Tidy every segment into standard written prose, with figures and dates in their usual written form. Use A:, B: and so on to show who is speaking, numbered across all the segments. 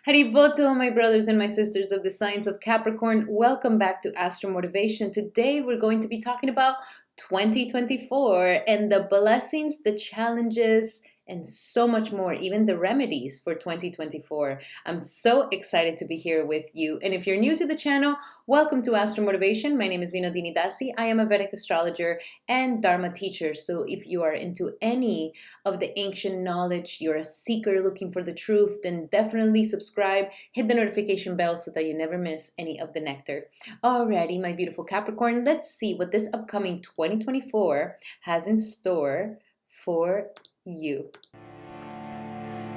A: Hariboto, my brothers and my sisters of the signs of Capricorn. Welcome back to Astral Motivation. Today we're going to be talking about 2024 and the blessings, the challenges, and so much more, even the remedies for 2024. I'm so excited to be here with you. And if you're new to the channel, welcome to Astral Motivation. My name is Vinodini Dasi. I am a Vedic astrologer and Dharma teacher. So if you are into any of the ancient knowledge, you're a seeker looking for the truth, then definitely subscribe, hit the notification bell so that you never miss any of the nectar. Alrighty, my beautiful Capricorn, let's see what this upcoming 2024 has in store for you.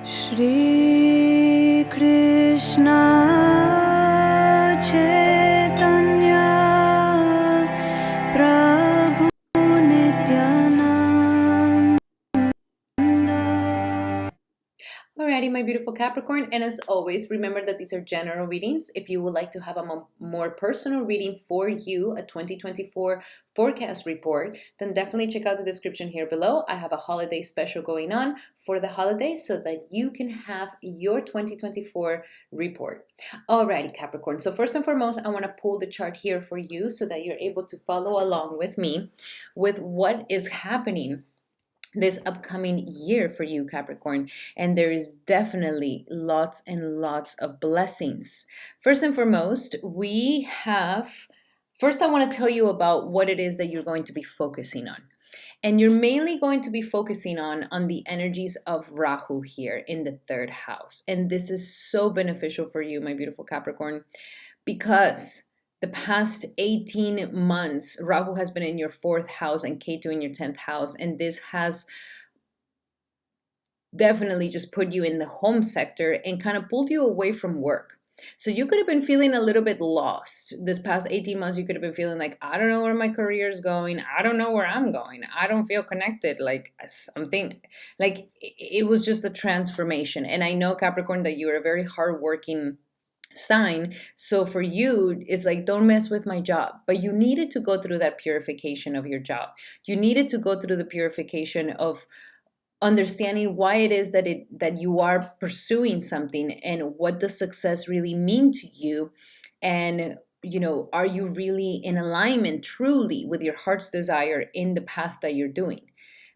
B: Shri Krishna Chaitanya Prabhu Nityananda.
A: Alrighty, my beautiful Capricorn, and as always, remember that these are general readings. If you would like to have a more personal reading for you, a 2024 forecast report, then definitely check out the description here below. I have a holiday special going on for the holidays so that you can have your 2024 report. Alrighty, Capricorn. So first and foremost, I want to pull the chart here for you so that you're able to follow along with me with what is happening this upcoming year for you, Capricorn. And there is definitely lots and lots of blessings. First and foremost, first I want to tell you about what it is that you're going to be focusing on. And you're mainly going to be focusing on the energies of Rahu here in the third house. And this is so beneficial for you, my beautiful Capricorn, because the past 18 months, Rahu has been in your fourth house and Ketu in your 10th house. And this has definitely just put you in the home sector and kind of pulled you away from work. So you could have been feeling a little bit lost this past 18 months. You could have been feeling like, I don't know where my career is going. I don't know where I'm going. I don't feel connected. Like something, like it was just a transformation. And I know, Capricorn, that you're a very hardworking sign. So for you, it's like, don't mess with my job. But you needed to go through that purification of your job. You needed to go through the purification of understanding why it is that you are pursuing something and what does success really mean to you. And are you really in alignment truly with your heart's desire in the path that you're doing?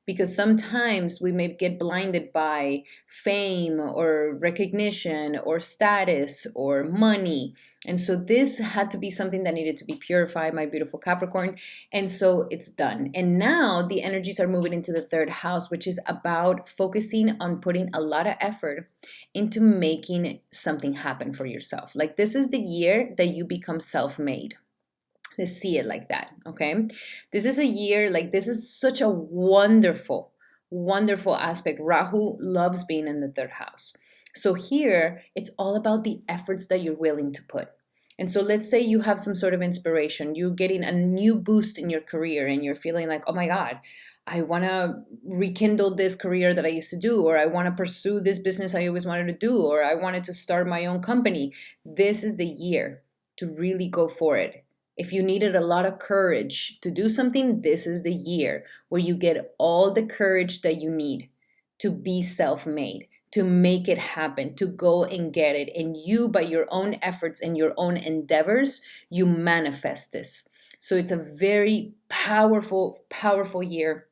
A: Because sometimes we may get blinded by fame or recognition or status or money. And so this had to be something that needed to be purified, my beautiful Capricorn. And so it's done. And now the energies are moving into the third house, which is about focusing on putting a lot of effort into making something happen for yourself. Like this is the year that you become self-made. Let's see it like that, okay? This is a year, like this is such a wonderful, wonderful aspect. Rahu loves being in the third house. So here, it's all about the efforts that you're willing to put. And so let's say you have some sort of inspiration. You're getting a new boost in your career and you're feeling like, oh my God, I want to rekindle this career that I used to do, or I want to pursue this business I always wanted to do, or I wanted to start my own company. This is the year to really go for it. If you needed a lot of courage to do something, this is the year where you get all the courage that you need to be self-made, to make it happen, to go and get it. And you, by your own efforts and your own endeavors, you manifest this. So it's a very powerful, powerful year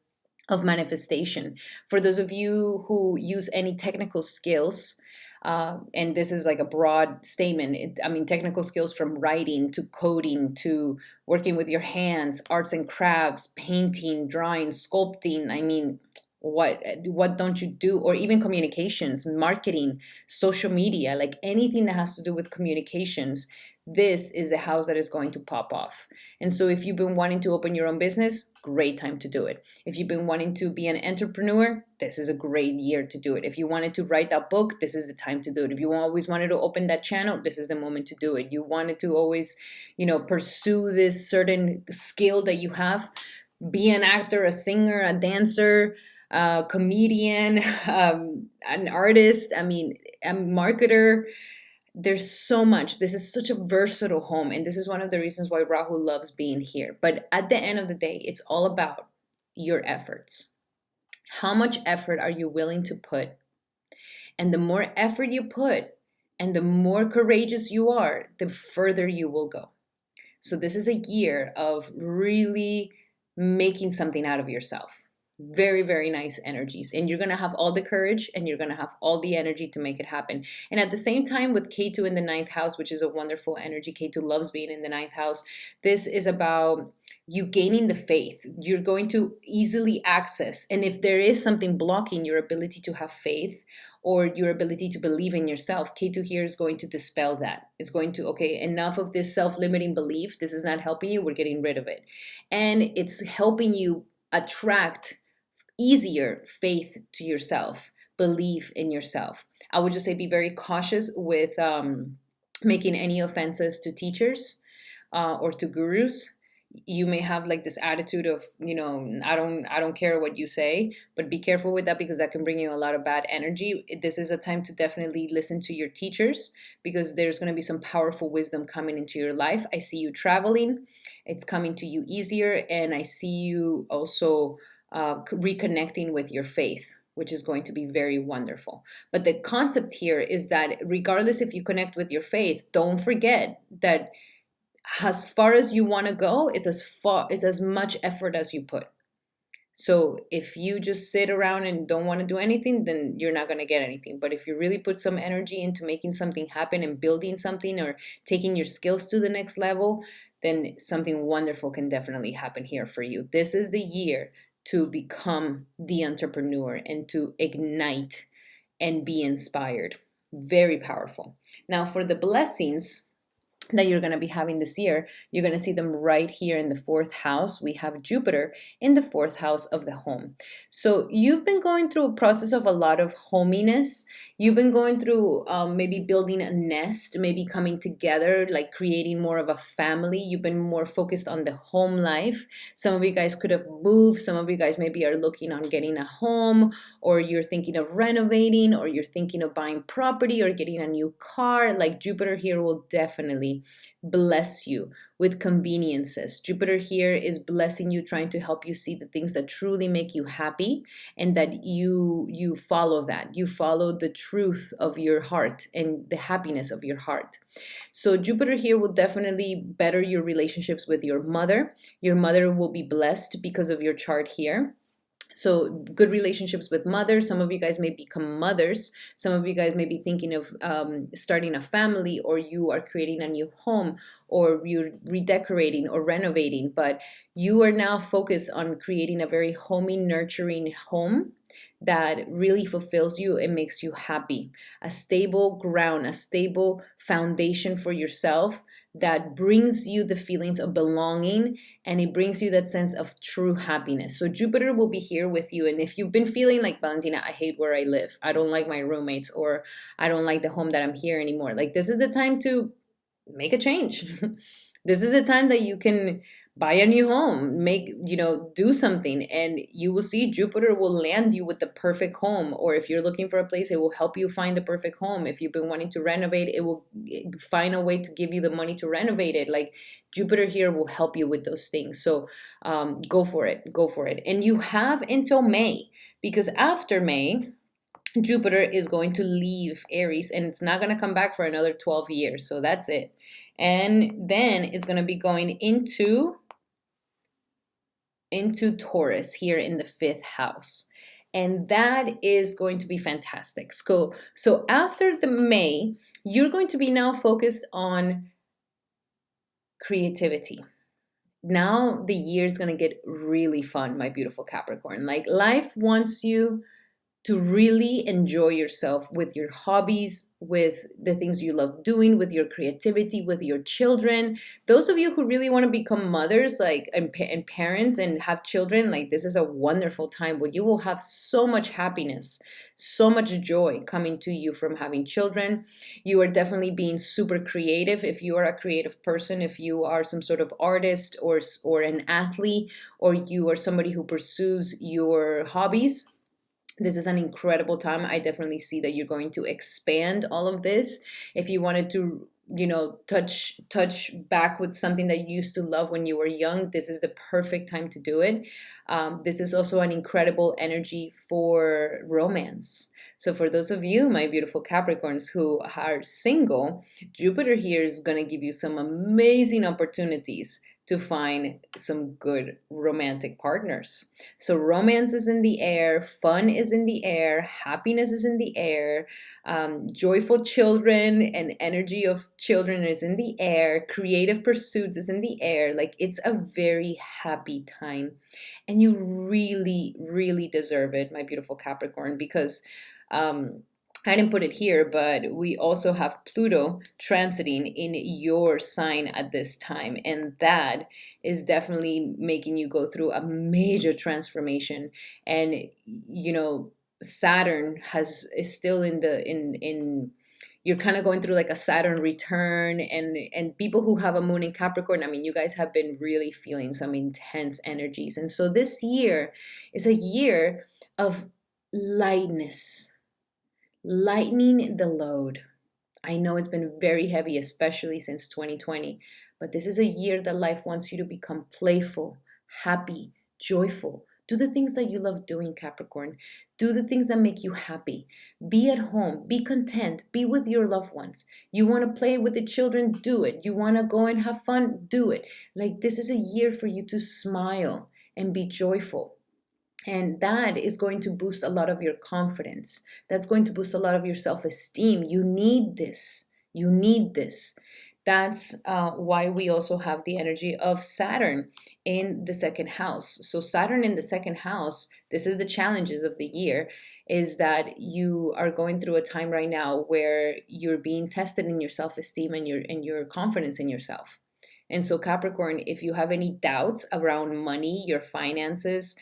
A: of manifestation. For those of you who use any technical skills, and this is like a broad statement. Technical skills from writing to coding to working with your hands, arts and crafts, painting, drawing, sculpting. What don't you do? Or even communications, marketing, social media, like anything that has to do with communications. This is the house that is going to pop off. And so if you've been wanting to open your own business, great time to do it. If you've been wanting to be an entrepreneur, this is a great year to do it. If you wanted to write that book, this is the time to do it. If you always wanted to open that channel, this is the moment to do it. You wanted to always, pursue this certain skill that you have, be an actor, a singer, a dancer, a comedian, an artist, a marketer. There's so much. This is such a versatile home. And this is one of the reasons why Rahu loves being here. But at the end of the day, it's all about your efforts. How much effort are you willing to put? And the more effort you put And the more courageous you are, the further you will go. So this is a year of really making something out of yourself. Very, very nice energies. And you're going to have all the courage and you're going to have all the energy to make it happen. And at the same time, with K2 in the ninth house, which is a wonderful energy, K2 loves being in the ninth house. This is about you gaining the faith. You're going to easily access. And if there is something blocking your ability to have faith or your ability to believe in yourself, K2 here is going to dispel that. It's going to, okay, enough of this self-limiting belief. This is not helping you. We're getting rid of it. And it's helping you attract easier faith to yourself, belief in yourself. I would just say be very cautious with making any offenses to teachers or to gurus. You may have like this attitude of, I don't care what you say, but be careful with that because that can bring you a lot of bad energy. This is a time to definitely listen to your teachers because there's going to be some powerful wisdom coming into your life. I see you traveling. It's coming to you easier. And I see you also reconnecting with your faith, which is going to be very wonderful. But the concept here is that regardless if you connect with your faith, don't forget that as far as you want to go is as much effort as you put. So if you just sit around and don't want to do anything, then you're not going to get anything. But if you really put some energy into making something happen and building something or taking your skills to the next level, then something wonderful can definitely happen here for you. This is the year to become the entrepreneur and to ignite and be inspired. Very powerful. Now, for the blessings that you're going to be having this year, you're going to see them right here in the fourth house. We have Jupiter in the fourth house of the home. So you've been going through a process of a lot of hominess. You've been going through maybe building a nest, maybe coming together, like creating more of a family. You've been more focused on the home life. Some of you guys could have moved. Some of you guys maybe are looking on getting a home, or you're thinking of renovating, or you're thinking of buying property or getting a new car. Like Jupiter here will definitely bless you with conveniences. Jupiter here is blessing you, trying to help you see the things that truly make you happy, and that you follow that. You follow the truth of your heart and the happiness of your heart. So Jupiter here will definitely better your relationships with your mother. Your mother will be blessed because of your chart here. So good relationships with mothers. Some of you guys may become mothers. Some of you guys may be thinking of starting a family, or you are creating a new home, or you're redecorating or renovating. But you are now focused on creating a very homey, nurturing home that really fulfills you and makes you happy. A stable ground, a stable foundation for yourself that brings you the feelings of belonging, and it brings you that sense of true happiness. So Jupiter will be here with you. And if you've been feeling like, Valentina, I hate where I live, I don't like my roommates, or I don't like the home that I'm here anymore, like this is the time to make a change. This is the time that you can buy a new home, do something, and you will see Jupiter will land you with the perfect home. Or if you're looking for a place, it will help you find the perfect home. If you've been wanting to renovate, it will find a way to give you the money to renovate it. Like Jupiter here will help you with those things. So go for it. And you have until May, because after May, Jupiter is going to leave Aries and it's not going to come back for another 12 years. So that's it. And then it's going to be going into Taurus here in the fifth house. And that is going to be fantastic. So after the May, you're going to be now focused on creativity. Now the year is going to get really fun, my beautiful Capricorn. Like life wants you to really enjoy yourself with your hobbies, with the things you love doing, with your creativity, with your children. Those of you who really want to become mothers, and parents and have children, like this is a wonderful time where you will have so much happiness, so much joy coming to you from having children. You are definitely being super creative. If you are a creative person, if you are some sort of artist or an athlete, or you are somebody who pursues your hobbies, this is an incredible time. I definitely see that you're going to expand all of this. If you wanted to, touch back with something that you used to love when you were young, this is the perfect time to do it. This is also an incredible energy for romance. So for those of you, my beautiful Capricorns who are single, Jupiter here is going to give you some amazing opportunities to find some good romantic partners. So romance is in the air, fun is in the air, happiness is in the air, joyful children and energy of children is in the air, creative pursuits is in the air. Like, it's a very happy time. And you really, really deserve it, my beautiful Capricorn, because um, I didn't put it here, but we also have Pluto transiting in your sign at this time. And that is definitely making you go through a major transformation. And, Saturn is still in you're kind of going through like a Saturn return, and people who have a moon in Capricorn, I mean, you guys have been really feeling some intense energies. And so this year is a year of lightness, lightening the load. I know it's been very heavy, especially since 2020, but this is a year that life wants you to become playful, happy, joyful. Do the things that you love doing, Capricorn. Do the things that make you happy. Be at home, be content, be with your loved ones. You want to play with the children, do it. You want to go and have fun, do it. Like, this is a year for you to smile and be joyful. And that is going to boost a lot of your confidence. That's going to boost a lot of your self esteem. You need this. You need this. That's why we also have the energy of Saturn in the second house. So, Saturn in the second house, this is the challenges of the year, is that you are going through a time right now where you're being tested in your self esteem and your confidence in yourself. And so, Capricorn, if you have any doubts around money, your finances,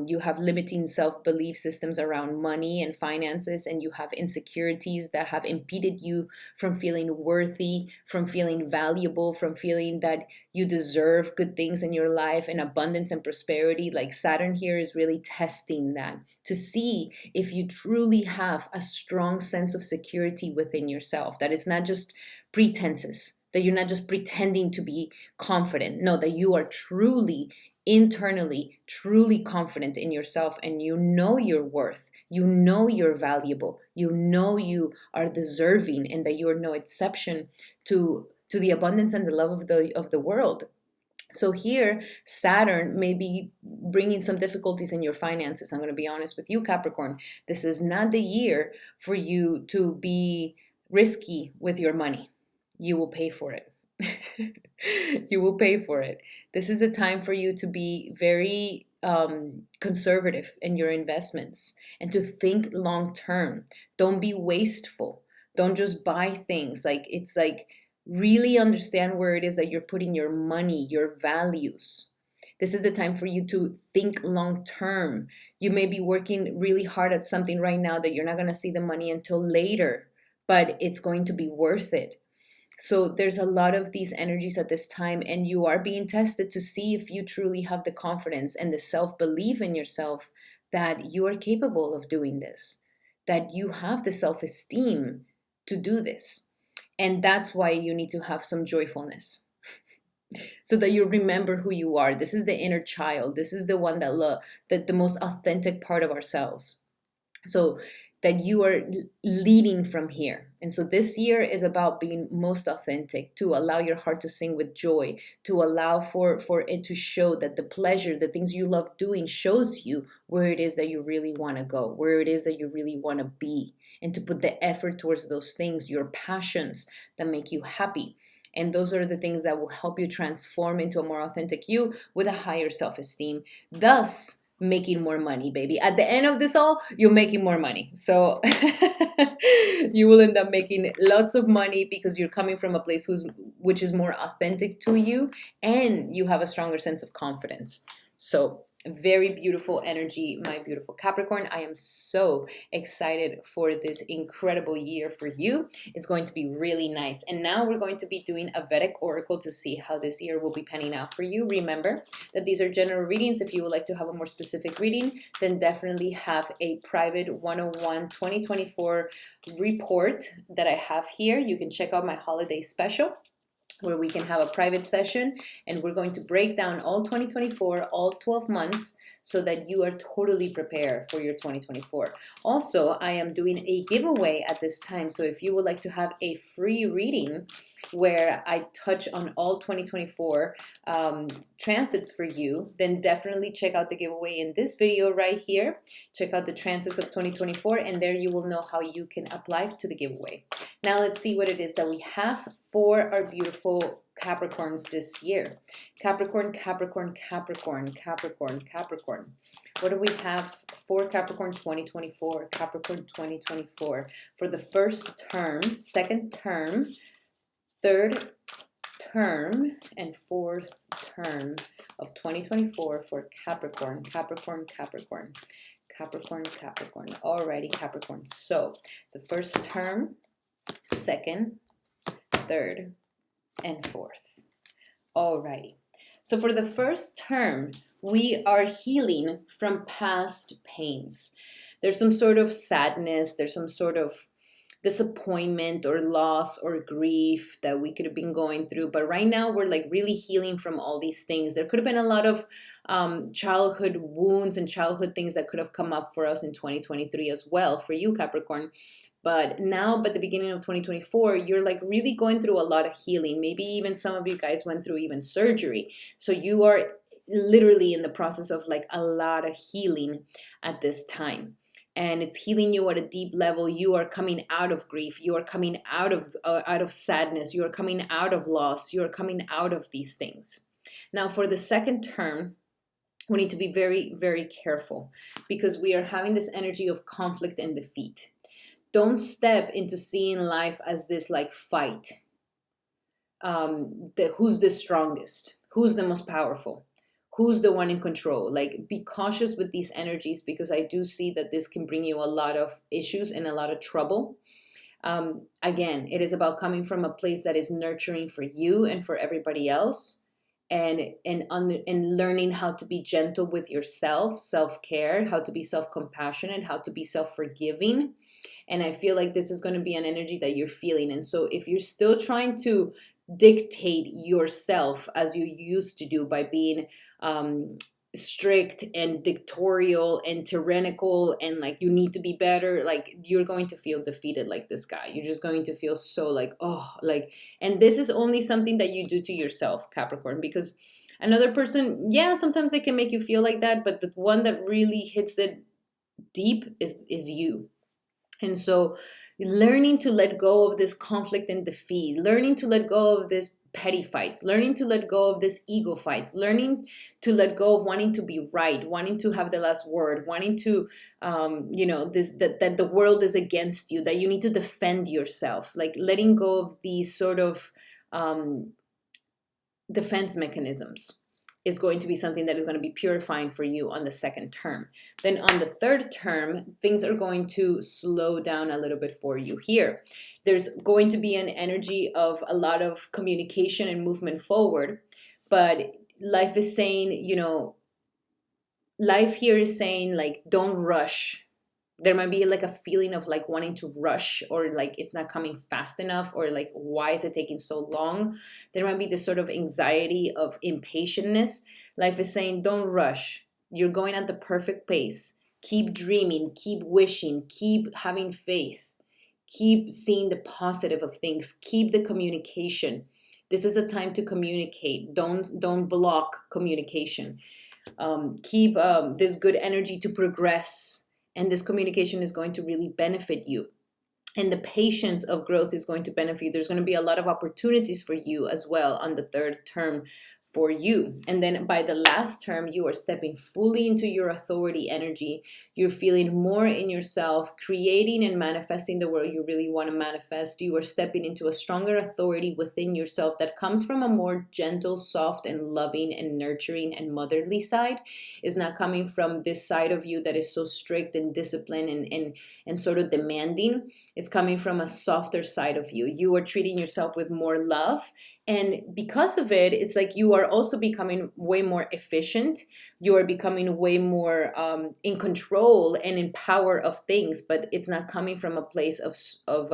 A: you have limiting self belief systems around money and finances, and you have insecurities that have impeded you from feeling worthy, from feeling valuable, from feeling that you deserve good things in your life and abundance and prosperity. Like, Saturn here is really testing that to see if you truly have a strong sense of security within yourself, that it's not just pretenses, that you're not just pretending to be confident. No, that you are truly internally, truly confident in yourself, and you know your worth. You know you're valuable. You know you are deserving, and that you are no exception to the abundance and the love of the world. So here, Saturn may be bringing some difficulties in your finances. I'm going to be honest with you, Capricorn. This is not the year for you to be risky with your money. You will pay for it. You will pay for it. This is a time for you to be very conservative in your investments and to think long term. Don't be wasteful. Don't just buy things. It's like, really understand where it is that you're putting your money, your values. This is the time for you to think long term. You may be working really hard at something right now that you're not going to see the money until later, but it's going to be worth it. So there's a lot of these energies at this time, and you are being tested to see if you truly have the confidence and the self-belief in yourself that you are capable of doing this, that you have the self-esteem to do this. And that's why you need to have some joyfulness, so that you remember who you are. This is the inner child. This is the one that the most authentic part of ourselves. So that you are leading from here. And so this year is about being most authentic, to allow your heart to sing with joy, to allow for it to show that the pleasure, the things you love doing, shows you where it is that you really want to go, where it is that you really want to be, and to put the effort towards those things, your passions that make you happy. And those are the things that will help you transform into a more authentic you with a higher self-esteem, thus making more money, baby. At the end of this all, you're making more money. So you will end up making lots of money because you're coming from a place which is more authentic to you, and you have a stronger sense of confidence. So very beautiful energy, my beautiful Capricorn. I am so excited for this incredible year for you. It's going to be really nice. And now we're going to be doing a Vedic oracle to see how this year will be panning out for you. Remember that these are general readings. If you would like to have a more specific reading, then definitely have a private 101 2024 report that I have here. You can check out my holiday special, where we can have a private session, and we're going to break down all 2024, all 12 months, so that you are totally prepared for your 2024. Also, I am doing a giveaway at this time. So if you would like to have a free reading where I touch on all 2024 transits for you, then definitely check out the giveaway in this video right here. Check out the transits of 2024, and there you will know how you can apply to the giveaway. Now let's see what it is that we have for our beautiful Capricorns this year. Capricorn, Capricorn, Capricorn, Capricorn, Capricorn. What do we have for Capricorn 2024? Capricorn 2024 for the first term, second term, third term, and fourth term of 2024 for Capricorn, Capricorn, Capricorn, Capricorn, Capricorn. Alrighty, Capricorn. So the first term, second, third, and fourth. Alrighty. So for the first term, we are healing from past pains. There's some sort of sadness, there's some sort of disappointment or loss or grief that we could have been going through, but right now we're like really healing from all these things. There could have been a lot of childhood wounds and childhood things that could have come up for us in 2023 as well for you, Capricorn. But now, by the beginning of 2024, you're like really going through a lot of healing. Maybe even some of you guys went through even surgery. So you are literally in the process of like a lot of healing at this time. And it's healing you at a deep level. You are coming out of grief. You are coming out of sadness. You are coming out of loss. You are coming out of these things. Now, for the second term, we need to be very, very careful because we are having this energy of conflict and defeat. Don't step into seeing life as this like fight. Who's the strongest? Who's the most powerful? Who's the one in control? Like, be cautious with these energies because I do see that this can bring you a lot of issues and a lot of trouble. Again, it is about coming from a place that is nurturing for you and for everybody else, and learning how to be gentle with yourself, self-care, how to be self-compassionate, how to be self-forgiving. And I feel like this is going to be an energy that you're feeling. And so if you're still trying to dictate yourself as you used to do by being strict and dictatorial and tyrannical and like you need to be better, like you're going to feel defeated like this guy. You're just going to feel so like, oh, like, and this is only something that you do to yourself, Capricorn, because another person, yeah, sometimes they can make you feel like that, but the one that really hits it deep is you. And so learning to let go of this conflict and defeat, learning to let go of this petty fights, learning to let go of this ego fights, learning to let go of wanting to be right, wanting to have the last word, wanting to, that the world is against you, that you need to defend yourself, like letting go of these sort of defense mechanisms is going to be something that is going to be purifying for you on the second term. Then on the third term, things are going to slow down a little bit for you here. There's going to be an energy of a lot of communication and movement forward, but life is saying, life here is saying like, don't rush. There might be like a feeling of like wanting to rush or like it's not coming fast enough or like why is it taking so long? There might be this sort of anxiety of impatientness. Life is saying don't rush. You're going at the perfect pace. Keep dreaming, keep wishing, keep having faith. Keep seeing the positive of things. Keep the communication. This is a time to communicate. Don't block communication. Keep this good energy to progress. And this communication is going to really benefit you. And the patience of growth is going to benefit you. There's going to be a lot of opportunities for you as well on the third term for you. And then by the last term, you are stepping fully into your authority energy. You're feeling more in yourself, creating and manifesting the world you really want to manifest. You are stepping into a stronger authority within yourself that comes from a more gentle, soft, and loving and nurturing and motherly side. Is not coming from this side of you that is so strict and disciplined and sort of demanding. It's coming from a softer side of you. You are treating yourself with more love. And because of it, it's like you are also becoming way more efficient. You are becoming way more in control and in power of things, but it's not coming from a place of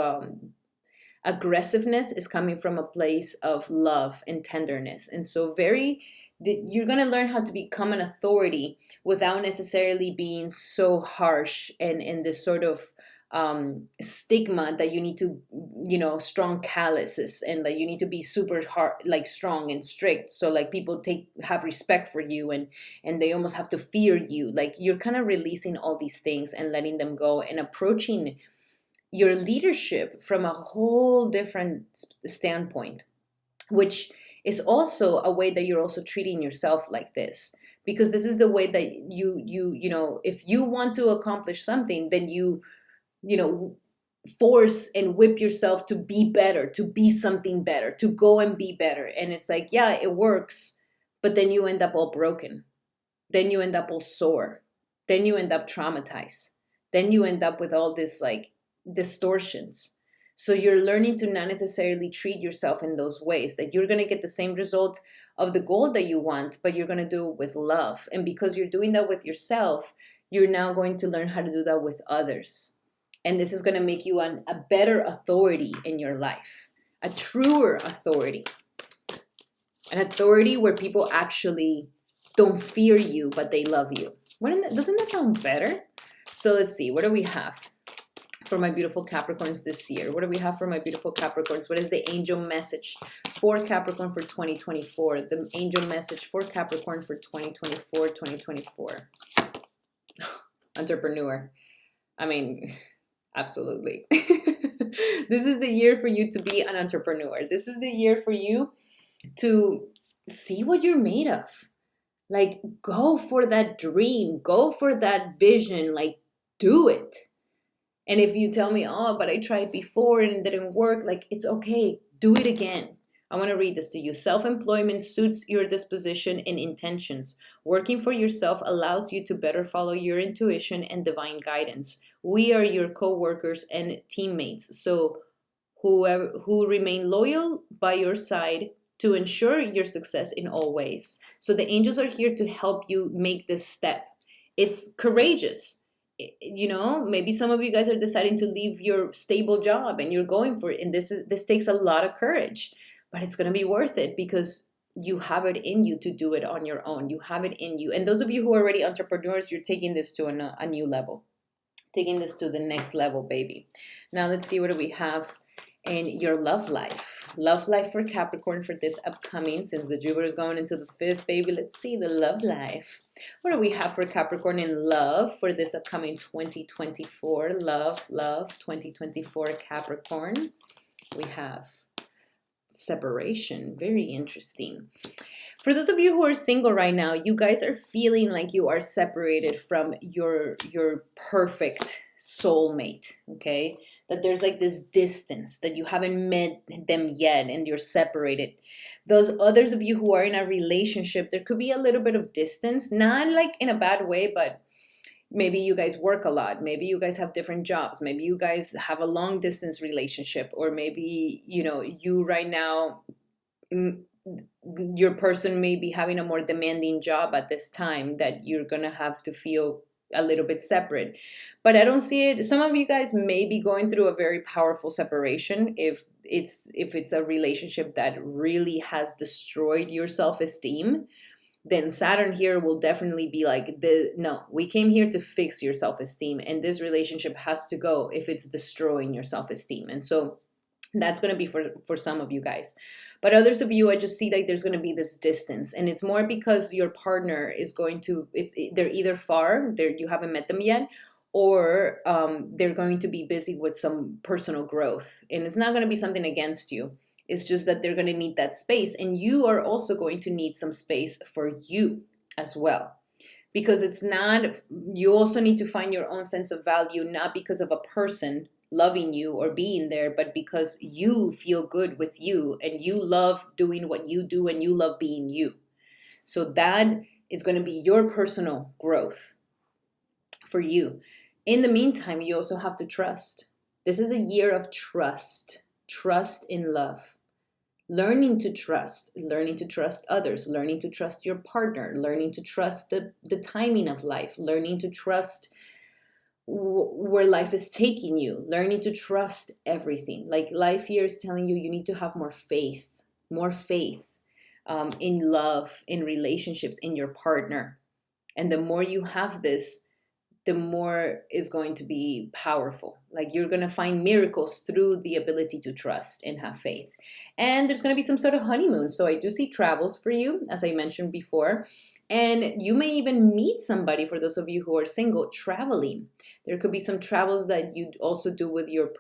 A: aggressiveness. It's coming from a place of love and tenderness. And so very You're going to learn how to become an authority without necessarily being so harsh and this sort of stigma that you need to, strong calluses, and that you need to be super hard, like strong and strict. So like people have respect for you, and they almost have to fear you. Like you're kind of releasing all these things and letting them go and approaching your leadership from a whole different standpoint, which is also a way that you're also treating yourself like this, because this is the way that if you want to accomplish something, then you force and whip yourself to be better, to be something better, to go and be better. And it's like, yeah, it works, but then you end up all broken, then you end up all sore, then you end up traumatized, then you end up with all this like distortions. So you're learning to not necessarily treat yourself in those ways, that you're going to get the same result of the goal that you want, but you're going to do it with love. And because you're doing that with yourself, you're now going to learn how to do that with others. And this is going to make you a better authority in your life, a truer authority, an authority where people actually don't fear you, but they love you. Doesn't that sound better? So let's see, what do we have for my beautiful Capricorns this year? What do we have for my beautiful Capricorns? What is the angel message for Capricorn for 2024? The angel message for Capricorn for 2024. Entrepreneur. I mean, absolutely. This is the year for you to be an entrepreneur. This is the year for you to see what you're made of. Like, go for that dream, go for that vision, like, do it. And if you tell me, oh, but I tried before and it didn't work, like, it's okay, do it again. I want to read this to you. Self-employment suits your disposition and intentions. Working for yourself allows you to better follow your intuition and divine guidance. We are your co-workers and teammates, so who remain loyal by your side to ensure your success in all ways. So the angels are here to help you make this step. It's courageous. Maybe some of you guys are deciding to leave your stable job and you're going for it. And this takes a lot of courage, but it's going to be worth it because you have it in you to do it on your own. You have it in you. And those of you who are already entrepreneurs, you're taking this to a new level, taking this to the next level, baby. Now let's see, what do we have in your love life? Love life for Capricorn for this upcoming, since the Jupiter is going into the 5th, baby. Let's see the love life. What do we have for Capricorn in love for this upcoming 2024? Love, 2024 Capricorn. We have separation. Very interesting. For those of you who are single right now, you guys are feeling like you are separated from your perfect soulmate, okay? That there's like this distance, that you haven't met them yet and you're separated. Those others of you who are in a relationship, there could be a little bit of distance, not like in a bad way, but maybe you guys work a lot. Maybe you guys have different jobs. Maybe you guys have a long distance relationship, or maybe, you right now, your person may be having a more demanding job at this time that you're going to have to feel a little bit separate. But I don't see it. Some of you guys may be going through a very powerful separation if it's a relationship that really has destroyed your self-esteem. Then Saturn here will definitely be like, no, we came here to fix your self-esteem, and this relationship has to go if it's destroying your self-esteem. And so that's going to be for some of you guys. But others of you, I just see like there's going to be this distance, and it's more because your partner is they're either far, you haven't met them yet, or they're going to be busy with some personal growth. And it's not going to be something against you. It's just that they're going to need that space, and you are also going to need some space for you as well. Because you also need to find your own sense of value, not because of a person loving you or being there, but because you feel good with you and you love doing what you do and you love being you. So that is going to be your personal growth for you. In the meantime, you also have to trust. This is a year of trust in love. Learning to trust others, learning to trust your partner, learning to trust the timing of life, learning to trust where life is taking you, learning to trust everything. Like life here is telling you, you need to have more faith. in love, in relationships, in your partner. And the more you have this, the more is going to be powerful. Like you're going to find miracles through the ability to trust and have faith. And there's going to be some sort of honeymoon. So I do see travels for you, as I mentioned before. And you may even meet somebody, for those of you who are single, traveling. There could be some travels that you also do with your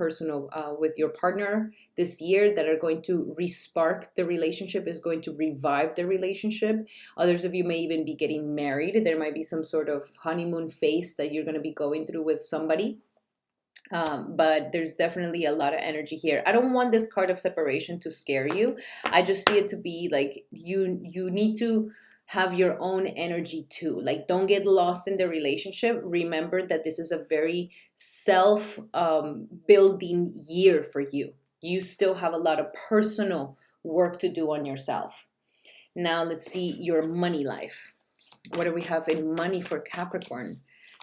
A: with your partner this year that are going to respark the relationship, is going to revive the relationship. Others of you may even be getting married. There might be some sort of honeymoon phase that you're going to be going through with somebody. But there's definitely a lot of energy here. I don't want this card of separation to scare you. I just see it to be like you need to have your own energy too. Like don't get lost in the relationship. Remember that this is a very self building year for you. You still have a lot of personal work to do on yourself. Now let's see your money life. What do we have in money for Capricorn?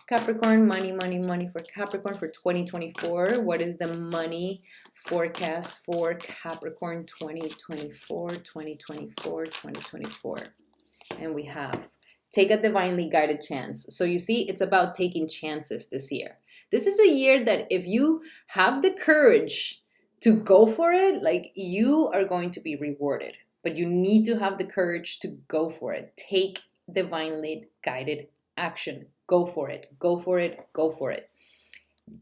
A: Capricorn, money, money, money for Capricorn for 2024. What is the money forecast for Capricorn 2024, 2024, 2024? And we have take a divinely guided chance. So you see, it's about taking chances this year. This is a year that if you have the courage to go for it, like you are going to be rewarded. But you need to have the courage to go for it. Take divinely guided action. Go for it. Go for it. Go for it.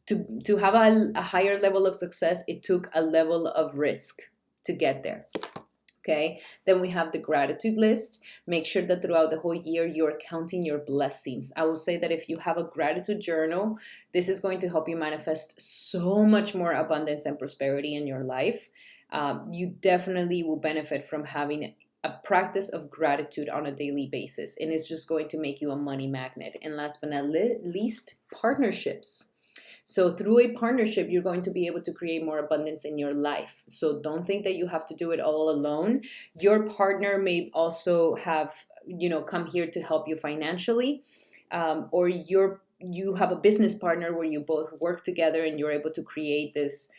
A: To have a higher level of success, it took a level of risk to get there. Okay, then we have the gratitude list. Make sure that throughout the whole year, you're counting your blessings. I will say that if you have a gratitude journal, this is going to help you manifest so much more abundance and prosperity in your life. You definitely will benefit from having a practice of gratitude on a daily basis, and it's just going to make you a money magnet. And last but not least, partnerships. So through a partnership, you're going to be able to create more abundance in your life. So don't think that you have to do it all alone. Your partner may also have, come here to help you financially, or you have a business partner where you both work together and you're able to create this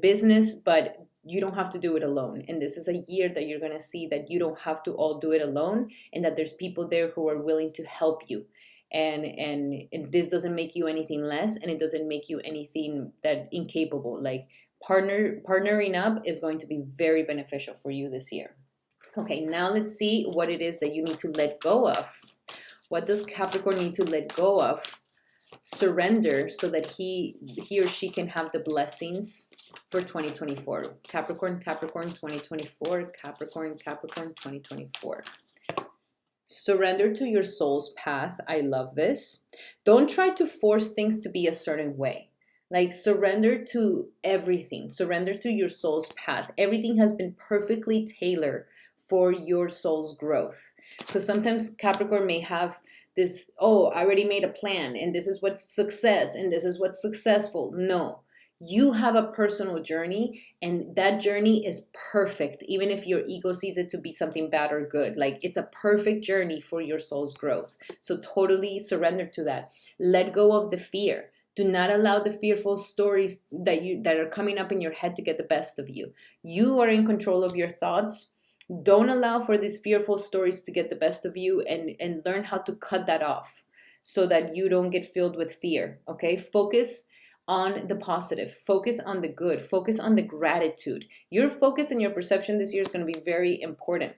A: business, but you don't have to do it alone. And this is a year that you're going to see that you don't have to all do it alone, and that there's people there who are willing to help you. And this doesn't make you anything less, and it doesn't make you anything that incapable. Like partnering up is going to be very beneficial for you this year. Okay, now let's see what it is that you need to let go of. What does Capricorn need to let go of? Surrender, so that he or she can have the blessings for 2024. Capricorn 2024. Capricorn 2024. Surrender to your soul's path. I love this. Don't try to force things to be a certain way. Like surrender to everything. Surrender to your soul's path. Everything has been perfectly tailored for your soul's growth. Because sometimes Capricorn may have this, oh, I already made a plan and this is what's success and this is what's successful. No. You have a personal journey, and that journey is perfect, even if your ego sees it to be something bad or good. Like it's a perfect journey for your soul's growth. So totally surrender to that. Let go of the fear. Do not allow the fearful stories that are coming up in your head to get the best of you. You are in control of your thoughts. Don't allow for these fearful stories to get the best of you, and learn how to cut that off so that you don't get filled with fear. Okay, focus on the positive, focus on the good, focus on the gratitude. Your focus and your perception this year is going to be very important.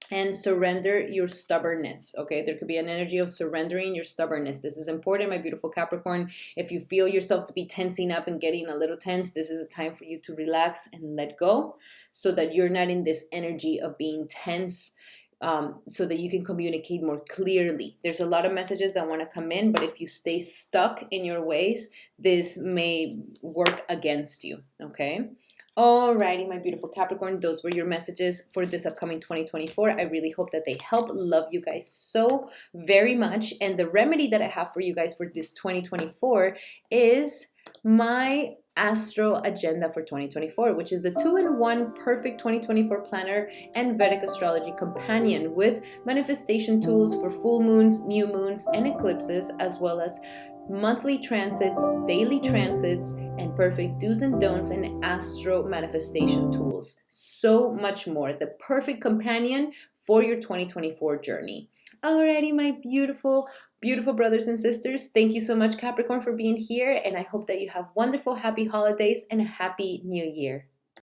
A: And surrender your stubbornness. Okay, there could be an energy of surrendering your stubbornness. This is important, my beautiful Capricorn. If you feel yourself to be tensing up and getting a little tense, this is a time for you to relax and let go, so that you're not in this energy of being tense. So that you can communicate more clearly. There's a lot of messages that want to come in, but if you stay stuck in your ways, this may work against you, okay? Alrighty, my beautiful Capricorn, those were your messages for this upcoming 2024. I really hope that they help. Love you guys so very much. And the remedy that I have for you guys for this 2024 is my Astral Agenda for 2024, which is the 2-in-1 perfect 2024 planner and Vedic Astrology companion with manifestation tools for full moons, new moons, and eclipses, as well as monthly transits, daily transits, and perfect do's and don'ts and astro manifestation tools. So much more. The perfect companion for your 2024 journey. Alrighty, my beautiful, beautiful brothers and sisters. Thank you so much, Capricorn, for being here. And I hope that you have wonderful, happy holidays and a happy new year.